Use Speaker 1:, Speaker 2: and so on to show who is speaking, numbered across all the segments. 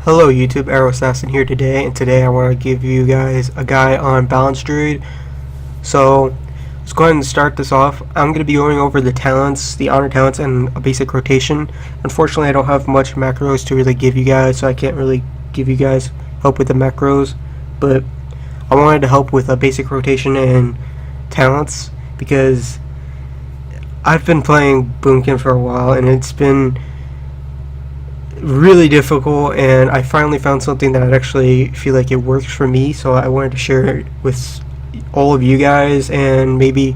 Speaker 1: Hello YouTube, Arrow Assassin here today, and today I want to give you guys a guide on Balance Druid. So, let's go ahead and start this off. I'm going to be going over the talents, the honor talents, and a basic rotation. Unfortunately, I don't have much macros to really give you guys, so I can't really give you guys help with the macros, but I wanted to help with a basic rotation and talents, because I've been playing Boomkin for a while, and it's been really difficult, and I finally found something that I actually feel like it works for me, so I wanted to share it with all of you guys, and maybe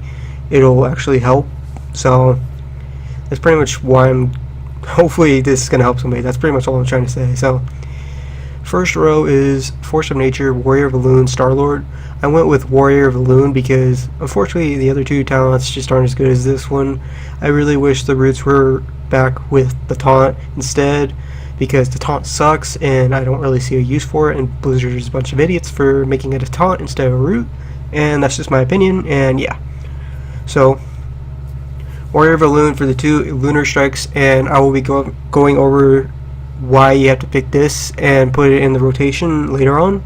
Speaker 1: it'll actually help. So that's pretty much why hopefully this is going to help somebody. That's pretty much all I'm trying to say. So first row is Force of Nature, Warrior of Elune, Star-Lord. I went with Warrior of Elune because unfortunately the other two talents just aren't as good as this one. I really wish the roots were back with the taunt instead, because the taunt sucks and I don't really see a use for it, and Blizzard is a bunch of idiots for making it a taunt instead of a root, and that's just my opinion. And yeah, so Warrior of Elune for the two lunar strikes, and I will be going over why you have to pick this and put it in the rotation later on.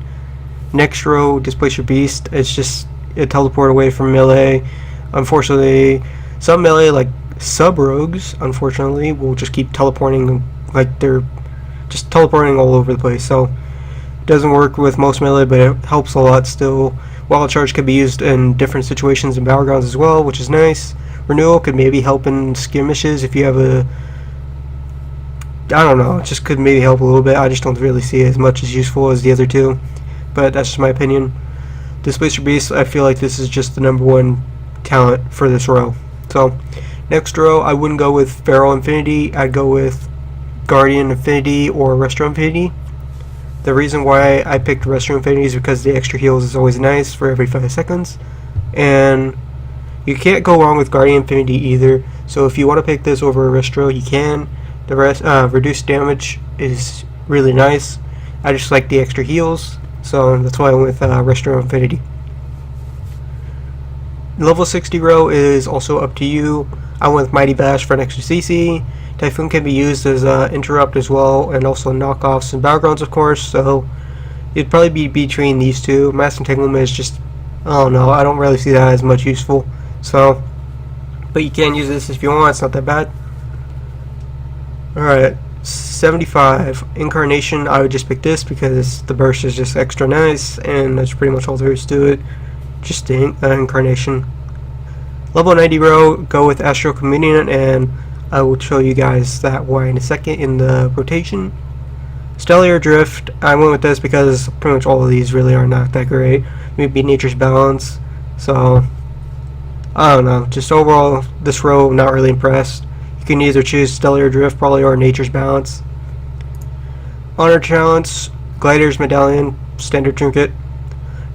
Speaker 1: Next row, Displace Your Beast. It's just a teleport away from melee. Unfortunately, some melee like sub-rogues, unfortunately, will just keep teleporting, like they're just teleporting all over the place. So it doesn't work with most melee, but it helps a lot still. Wild Charge could be used in different situations in Battlegrounds as well, which is nice. Renewal could maybe help in skirmishes if you have a, I don't know, it just could maybe help a little bit. I just don't really see it as much as useful as the other two, but that's just my opinion. Displace Your Beast, I feel like this is just the #1 talent for this row. So next row, I wouldn't go with Feral Infinity, I'd go with Guardian Infinity or Restore Infinity. The reason why I picked Restore Infinity is because the extra heals is always nice for every 5 seconds, and you can't go wrong with Guardian Infinity either. So if you want to pick this over Restore, you can. The rest, reduced damage is really nice. I just like the extra heals, so that's why I went with Restore Infinity. Level 60 row is also up to you. I went with Mighty Bash for an extra CC. Typhoon can be used as interrupt as well, and also knockoffs and battlegrounds, of course. So it'd probably be between these two. Mass Entanglement is just, I don't know, I don't really see that as much useful. So, but you can use this if you want. It's not that bad. Alright, 75 Incarnation. I would just pick this because the burst is just extra nice, and that's pretty much all there is to it. Just the Incarnation. Level 90 row, go with Astral Communion, and I will show you guys that why in a second in the rotation. Stellar Drift, I went with this because pretty much all of these really are not that great. Maybe Nature's Balance. So I don't know, just overall this row not really impressed. You can either choose Stellar Drift probably or Nature's Balance. Honor Talents, Glider's Medallion, Standard Trinket.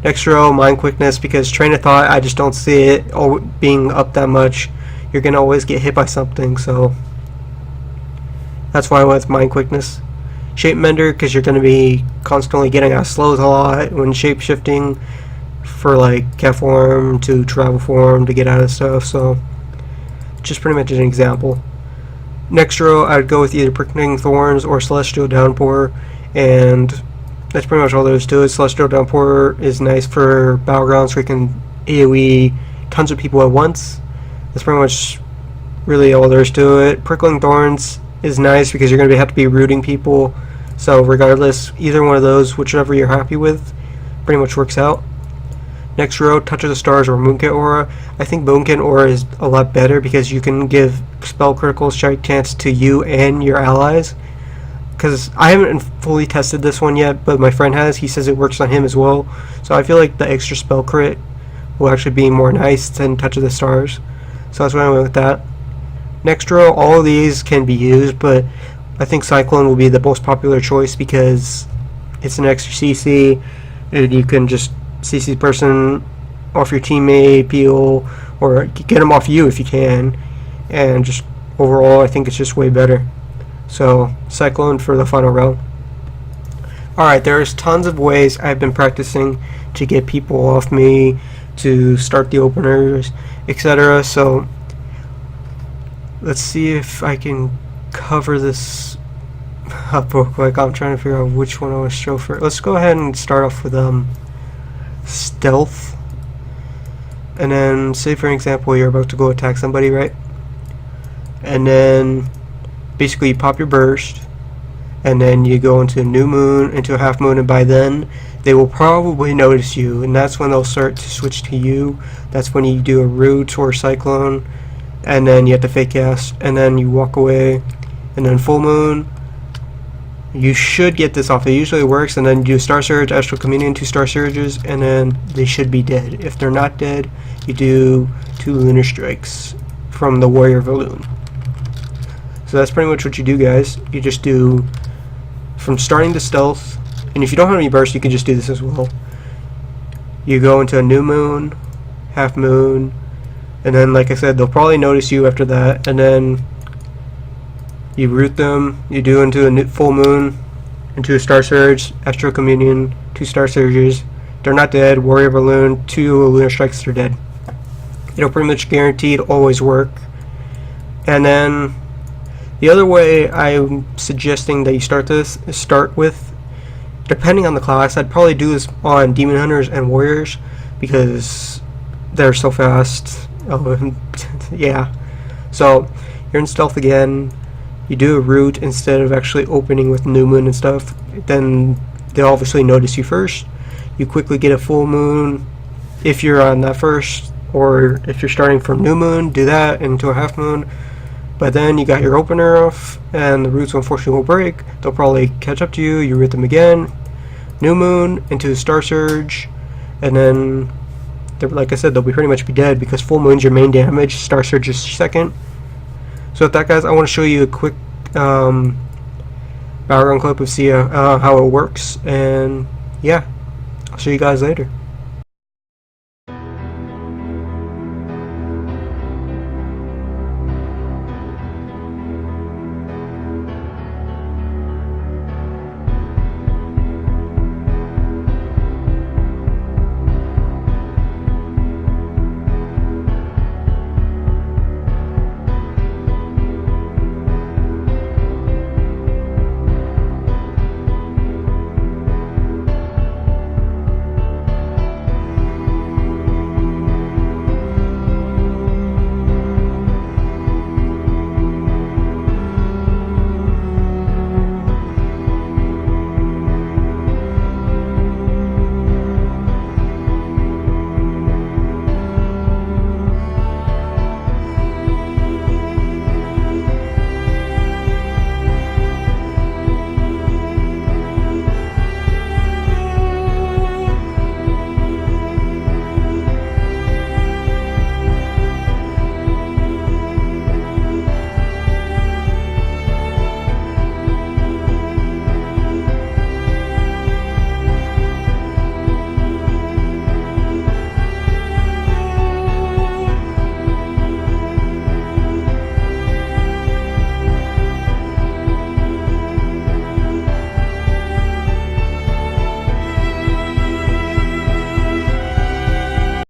Speaker 1: Next row, Mind Quickness, because Train of Thought, I just don't see it being up that much. You're going to always get hit by something, so that's why I went with Mind Quickness. Shape Mender, because you're going to be constantly getting out of slows a lot when shape shifting for like cat form to travel form to get out of stuff, so just pretty much an example. Next row, I'd go with either Prickling Thorns or Celestial Downpour, and that's pretty much all there is to it. Celestial Downpour is nice for Battlegrounds where you can AoE tons of people at once. That's pretty much really all there is to it. Prickling Thorns is nice because you're going to have to be rooting people, so regardless, either one of those, whichever you're happy with, pretty much works out. Next row, Touch of the Stars or Moonkin Aura. I think Moonkin Aura is a lot better because you can give spell critical strike chance to you and your allies. Because I haven't fully tested this one yet, but my friend has. He says it works on him as well. So I feel like the extra spell crit will actually be more nice than Touch of the Stars. So that's why I went with that. Next row, all of these can be used, but I think Cyclone will be the most popular choice because it's an extra CC, and you can just CC the person off your teammate, peel, or get them off you if you can, and just overall I think it's just way better. So Cyclone for the final row. Alright, there's tons of ways I've been practicing to get people off me, to start the openers, etc. So let's see if I can cover this up real quick. I'm trying to figure out which one I want to show first. Let's go ahead and start off with stealth. And then, say for example, you're about to go attack somebody, right? And then, basically, you pop your burst, and then you go into a new moon, into a half moon, and by then, they will probably notice you, and that's when they'll start to switch to you. That's when you do a root or a cyclone, and then you have to fake cast, and then you walk away, and then full moon. You should get this off. It usually works, and then you do Star Surge, Astral Communion, 2 Star Surges, and then they should be dead. If they're not dead, you do 2 Lunar Strikes from the Warrior Valoon. So that's pretty much what you do, guys. You just do from starting to stealth, and if you don't have any burst, you can just do this as well. You go into a new moon, half moon, and then, like I said, they'll probably notice you after that, and then you root them, you do into a full moon, into a Star Surge, Astral Communion, 2 Star Surges. They're not dead. Warrior Balloon, 2 Lunar Strikes, they're dead. It'll pretty much guaranteed always work. And then the other way I'm suggesting that you start with, depending on the class, I'd probably do this on Demon Hunters and Warriors because they're so fast. Oh, yeah. So you're in stealth again. You do a root instead of actually opening with new moon and stuff. Then they'll obviously notice you first. You quickly get a full moon if you're on that first, or if you're starting from new moon, do that into a half moon. But then you got your opener off, and the roots unfortunately will break. They'll probably catch up to you. You root them again. New moon into a Star Surge, and then, like I said, they'll pretty much be dead because full moon's your main damage. Star Surge is second. So with that, guys, I want to show you a quick background clip of how it works, and yeah, I'll show you guys later.